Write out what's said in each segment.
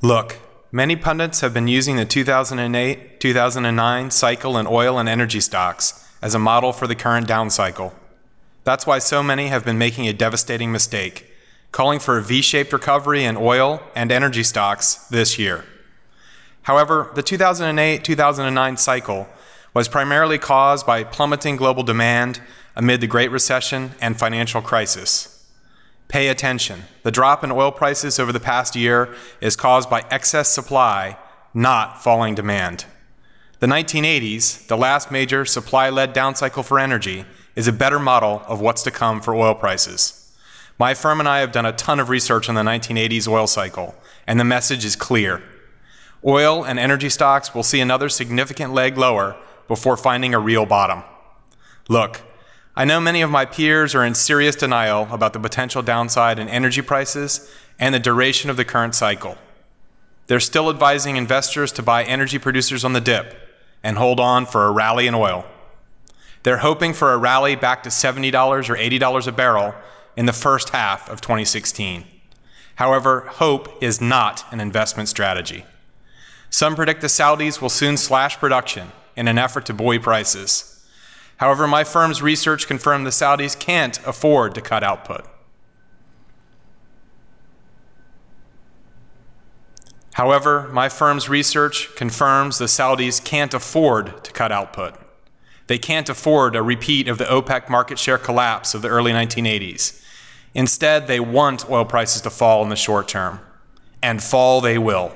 Look, many pundits have been using the 2008-2009 cycle in oil and energy stocks as a model for the current down cycle. That's why so many have been making a devastating mistake, calling for a V-shaped recovery in oil and energy stocks this year. However, the 2008-2009 cycle was primarily caused by plummeting global demand amid the Great Recession and financial crisis. Pay attention. The drop in oil prices over the past year is caused by excess supply, not falling demand. The 1980s, the last major supply-led down cycle for energy, is a better model of what's to come for oil prices. My firm and I have done a ton of research on the 1980s oil cycle, and the message is clear. Oil and energy stocks will see another significant leg lower before finding a real bottom. Look, I know many of my peers are in serious denial about the potential downside in energy prices and the duration of the current cycle. They're still advising investors to buy energy producers on the dip and hold on for a rally in oil. They're hoping for a rally back to $70 or $80 a barrel in the first half of 2016. However, hope is not an investment strategy. Some predict the Saudis will soon slash production in an effort to buoy prices. However, my firm's research confirmed the Saudis can't afford to cut output. They can't afford a repeat of the OPEC market share collapse of the early 1980s. Instead, they want oil prices to fall in the short term. And fall they will.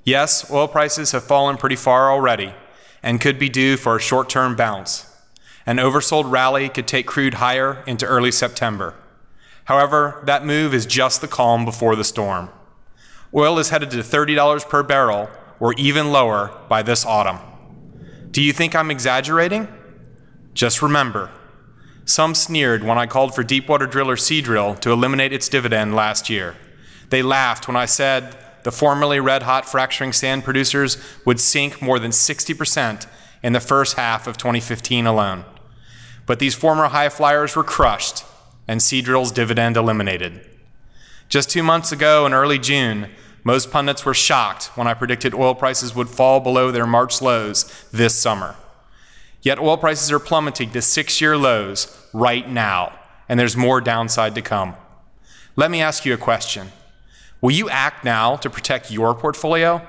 Yes, oil prices have fallen pretty far already and could be due for a short-term bounce. An oversold rally could take crude higher into early September. However, that move is just the calm before the storm. Oil is headed to $30 per barrel or even lower by this autumn. Do you think I'm exaggerating? Just remember, some sneered when I called for deepwater driller Seadrill to eliminate its dividend last year. They laughed when I said the formerly red-hot fracturing sand producers would sink more than 60% in the first half of 2015 alone. But these former high flyers were crushed and Seadrill's dividend eliminated. Just 2 months ago in early June, most pundits were shocked when I predicted oil prices would fall below their March lows this summer. Yet oil prices are plummeting to 6-year lows right now, and there's more downside to come. Let me ask you a question. Will you act now to protect your portfolio?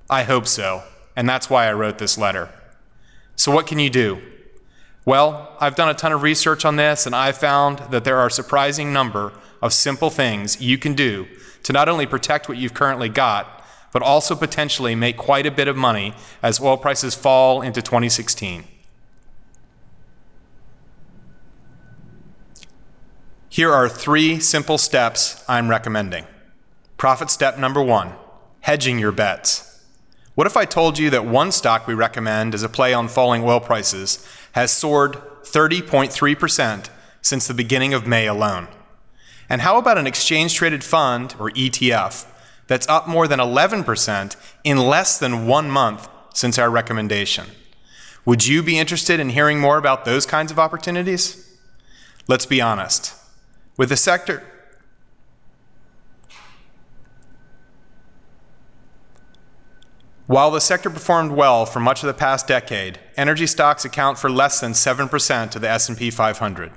I hope so, and that's why I wrote this letter. So what can you do? Well, I've done a ton of research on this, and I've found that there are a surprising number of simple things you can do to not only protect what you've currently got, but also potentially make quite a bit of money as oil prices fall into 2016. Here are 3 simple steps I'm recommending. Profit step number 1, hedging your bets. What if I told you that one stock we recommend as a play on falling oil prices has soared 30.3% since the beginning of May alone? And how about an exchange-traded fund, or ETF, that's up more than 11% in less than 1 month since our recommendation? Would you be interested in hearing more about those kinds of opportunities? Let's be honest. With the sector, while the sector performed well for much of the past decade, energy stocks account for less than 7% of the S&P 500.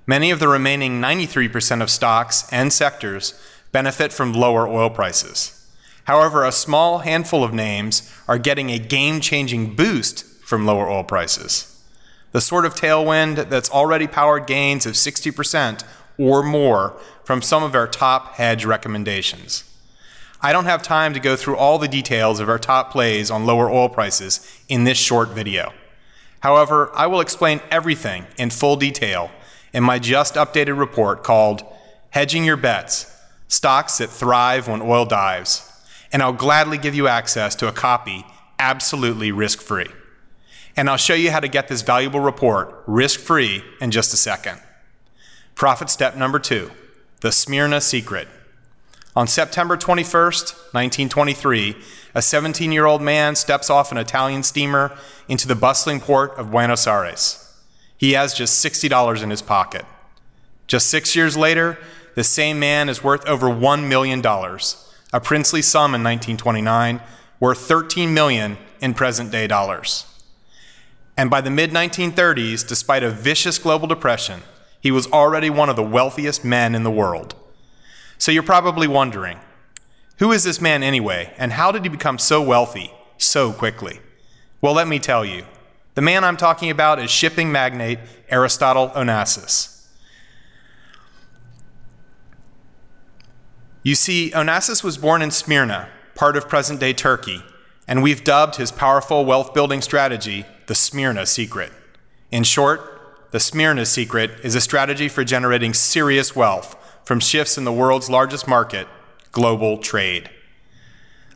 Many of the remaining 93% of stocks and sectors benefit from lower oil prices. However, a small handful of names are getting a game-changing boost from lower oil prices. The sort of tailwind that's already powered gains of 60% or more from some of our top hedge recommendations. I don't have time to go through all the details of our top plays on lower oil prices in this short video. However, I will explain everything in full detail in my just updated report called Hedging Your Bets, Stocks That Thrive When Oil Dives, and I'll gladly give you access to a copy absolutely risk-free. And I'll show you how to get this valuable report risk-free in just a second. Profit step number 2, the Smyrna secret. On September 21st, 1923, a 17-year-old man steps off an Italian steamer into the bustling port of Buenos Aires. He has just $60 in his pocket. Just 6 years later, the same man is worth over $1 million, a princely sum in 1929, worth $13 million in present-day dollars. And by the mid-1930s, despite a vicious global depression, he was already one of the wealthiest men in the world. So you're probably wondering, who is this man anyway, and how did he become so wealthy so quickly? Well, let me tell you. The man I'm talking about is shipping magnate Aristotle Onassis. You see, Onassis was born in Smyrna, part of present-day Turkey, and we've dubbed his powerful wealth-building strategy the Smyrna Secret. In short, the Smyrna Secret is a strategy for generating serious wealth from shifts in the world's largest market, global trade.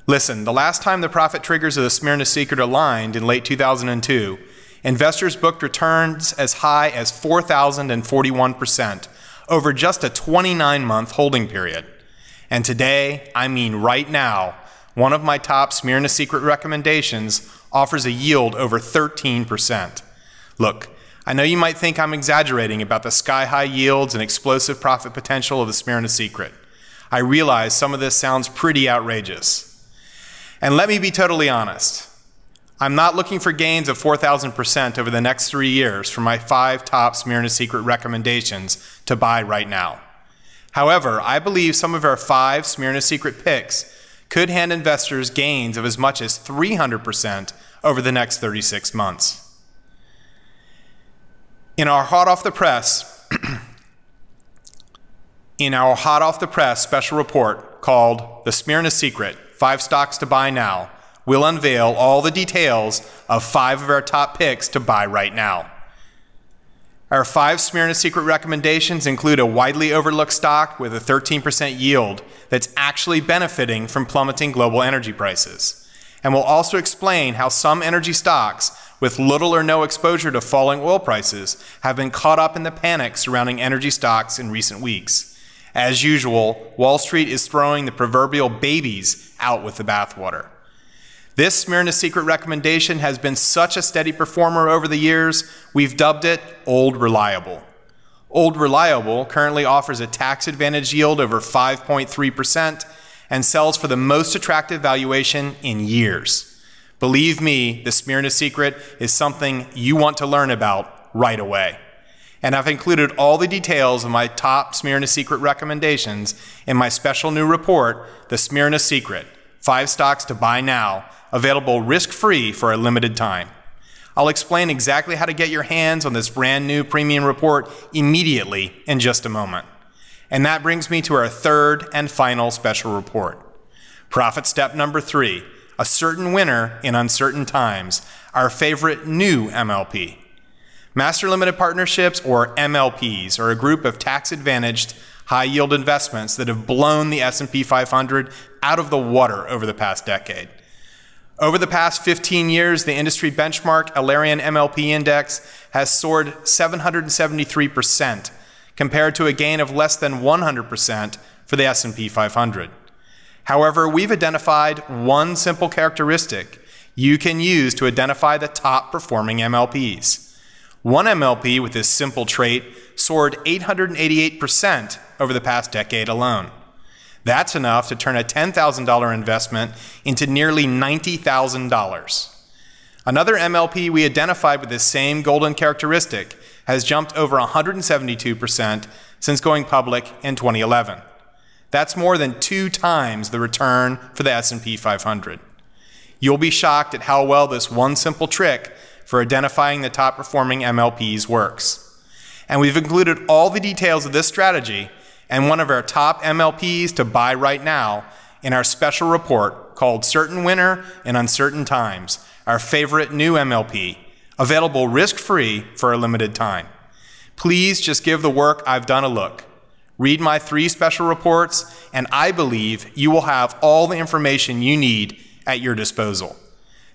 Listen, the last time the profit triggers of the Smyrna Secret aligned in late 2002, investors booked returns as high as 4,041% over just a 29-month holding period. And today, I mean right now, one of my top Smyrna Secret recommendations offers a yield over 13%. Look, I know you might think I'm exaggerating about the sky-high yields and explosive profit potential of the Smyrna Secret. I realize some of this sounds pretty outrageous. And let me be totally honest. I'm not looking for gains of 4,000% over the next 3 years for my 5 top Smyrna Secret recommendations to buy right now. However, I believe some of our 5 Smyrna Secret picks could hand investors gains of as much as 300% over the next 36 months. In our hot off the press special report called The Smyrna Secret, 5 Stocks to Buy Now, we'll unveil all the details of 5 of our top picks to buy right now. Our 5 Smyrna Secret recommendations include a widely overlooked stock with a 13% yield that's actually benefiting from plummeting global energy prices. And we'll also explain how some energy stocks with little or no exposure to falling oil prices have been caught up in the panic surrounding energy stocks in recent weeks. As usual, Wall Street is throwing the proverbial babies out with the bathwater. This Smyrna Secret recommendation has been such a steady performer over the years, we've dubbed it Old Reliable. Old Reliable currently offers a tax-advantaged yield over 5.3% and sells for the most attractive valuation in years. Believe me, the Smyrna Secret is something you want to learn about right away. And I've included all the details of my top Smyrna Secret recommendations in my special new report, The Smyrna Secret, 5 Stocks to Buy Now, available risk-free for a limited time. I'll explain exactly how to get your hands on this brand new premium report immediately in just a moment. And that brings me to our 3rd and final special report. Profit step number 3, a certain winner in uncertain times, our favorite new MLP. Master Limited Partnerships, or MLPs, are a group of tax-advantaged, high-yield investments that have blown the S&P 500 out of the water over the past decade. Over the past 15 years, the industry benchmark Alerian MLP Index has soared 773%, compared to a gain of less than 100% for the S&P 500. However, we've identified one simple characteristic you can use to identify the top-performing MLPs. One MLP with this simple trait soared 888% over the past decade alone. That's enough to turn a $10,000 investment into nearly $90,000. Another MLP we identified with this same golden characteristic has jumped over 172% since going public in 2011. That's more than 2 times the return for the S&P 500. You'll be shocked at how well this one simple trick for identifying the top performing MLPs works. And we've included all the details of this strategy and one of our top MLPs to buy right now in our special report called Certain Winner in Uncertain Times, our favorite new MLP, available risk-free for a limited time. Please just give the work I've done a look. Read my 3 special reports, and I believe you will have all the information you need at your disposal.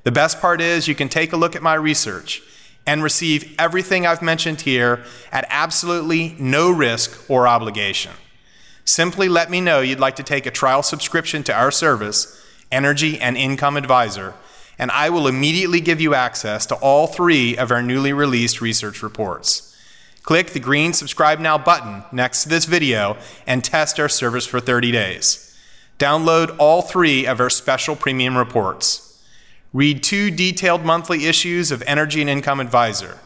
The best part is you can take a look at my research and receive everything I've mentioned here at absolutely no risk or obligation. Simply let me know you'd like to take a trial subscription to our service, Energy and Income Advisor, and I will immediately give you access to all 3 of our newly released research reports. Click the green Subscribe Now button next to this video and test our service for 30 days. Download all 3 of our special premium reports. Read 2 detailed monthly issues of Energy and Income Advisor.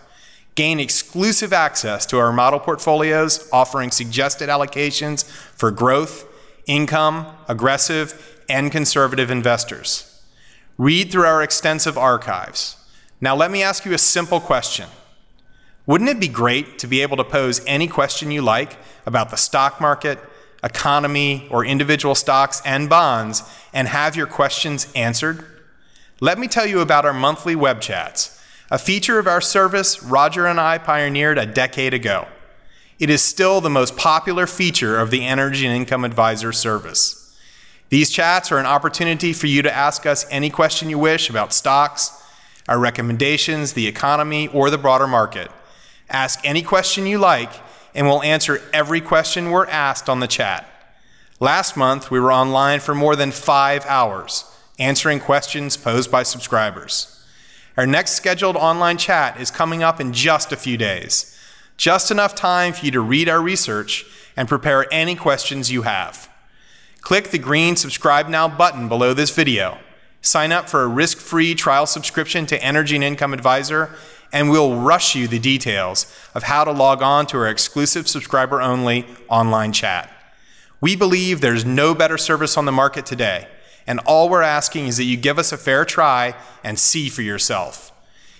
Gain exclusive access to our model portfolios offering suggested allocations for growth, income, aggressive, and conservative investors. Read through our extensive archives. Now let me ask you a simple question. Wouldn't it be great to be able to pose any question you like about the stock market, economy, or individual stocks and bonds and have your questions answered? Let me tell you about our monthly web chats, a feature of our service Roger and I pioneered a decade ago. It is still the most popular feature of the Energy and Income Advisor service. These chats are an opportunity for you to ask us any question you wish about stocks, our recommendations, the economy, or the broader market. Ask any question you like, and we'll answer every question we're asked on the chat. Last month, we were online for more than 5 hours, answering questions posed by subscribers. Our next scheduled online chat is coming up in just a few days. Just enough time for you to read our research and prepare any questions you have. Click the green Subscribe Now button below this video. Sign up for a risk-free trial subscription to Energy and Income Advisor, and we'll rush you the details of how to log on to our exclusive subscriber-only online chat. We believe there's no better service on the market today, and all we're asking is that you give us a fair try and see for yourself.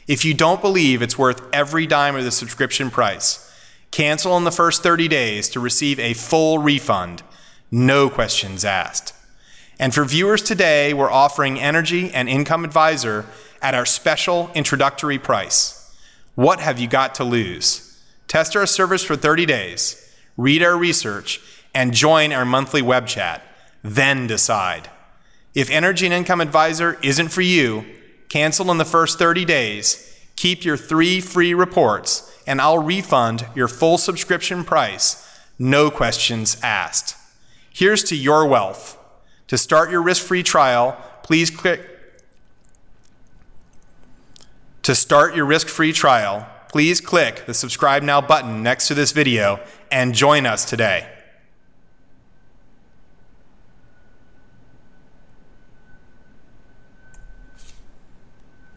If you don't believe it's worth every dime of the subscription price, cancel in the first 30 days to receive a full refund, no questions asked. And for viewers today, we're offering Energy and Income Advisor at our special introductory price. What have you got to lose? Test our service for 30 days, read our research, and join our monthly web chat. Then decide. If Energy and Income Advisor isn't for you, cancel in the first 30 days, keep your 3 free reports, and I'll refund your full subscription price, no questions asked. Here's to your wealth. To start your risk-free trial, please click the Subscribe Now button next to this video and join us today.